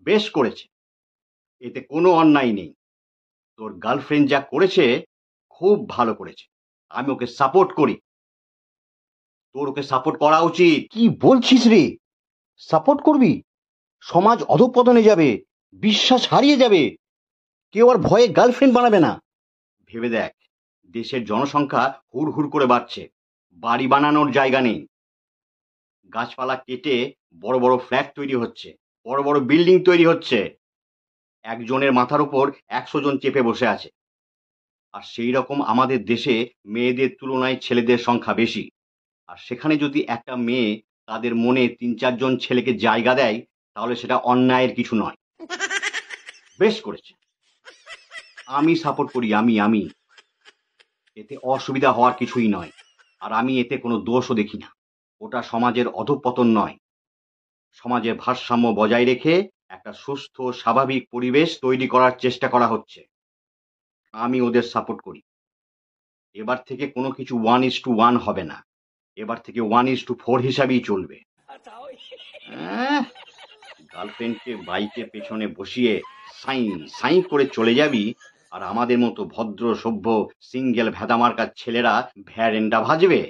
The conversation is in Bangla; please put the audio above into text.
বেশ করেছে, এতে কোনো অন্যায় নেই। তোর গার্লফ্রেন্ড যা করেছে খুব ভালো করেছে, আমি ওকে সাপোর্ট করি। তোর ওকে সাপোর্ট করা উচিত। কি বলছিস রে? সাপোর্ট করবি? সমাজ অধঃপতনে যাবে, বিশ্বাস হারিয়ে যাবে, কেউ আর ভয়ে গার্লফ্রেন্ড বানাবে না। ভেবে দেখ, দেশের জনসংখ্যা হুড় হুড় করে বাড়ছে, বাড়ি বানানোর জায়গা নেই। গাছপালা কেটে বড় বড় ফ্ল্যাট তৈরি হচ্ছে, বড় বড় বিল্ডিং তৈরি হচ্ছে। একজনের মাথার উপর 100 জন চেপে বসে আছে। আর সেই রকম আমাদের দেশে মেয়েদের তুলনায় ছেলেদের সংখ্যা বেশি। আর সেখানে যদি একটা মেয়ে তাদের মনে 3-4 জন ছেলেকে জায়গা দেয়, তাহলে সেটা অন্যায়ের কিছু নয়। বেশ করেছে, আমি সাপোর্ট করি। আমি এতে অসুবিধা হওয়ার কিছুই নয়। আর আমি এতে কোনো দোষও দেখি না। ওটা সমাজের অধঃপতন নয়, সমাজের ভারসাম্য বজায় রেখে একটা সুস্থ স্বাভাবিক পরিবেশ তৈরি করার চেষ্টা করা হচ্ছে। আমি ওদের সাপোর্ট করি। এবার থেকে কোনো কিছু 1:1 হবে না, এবার থেকে 1:4 হিসাবেই চলবে। গার্লফ্রেন্ডকে বাইকের পেছনে বসিয়ে সাই সাই করে চলে যাবি, আর আমাদের মতো ভদ্র সভ্য সিঙ্গেল ভেদামার্কার ছেলেরা ভ্যারেন্ডা ভাজবে।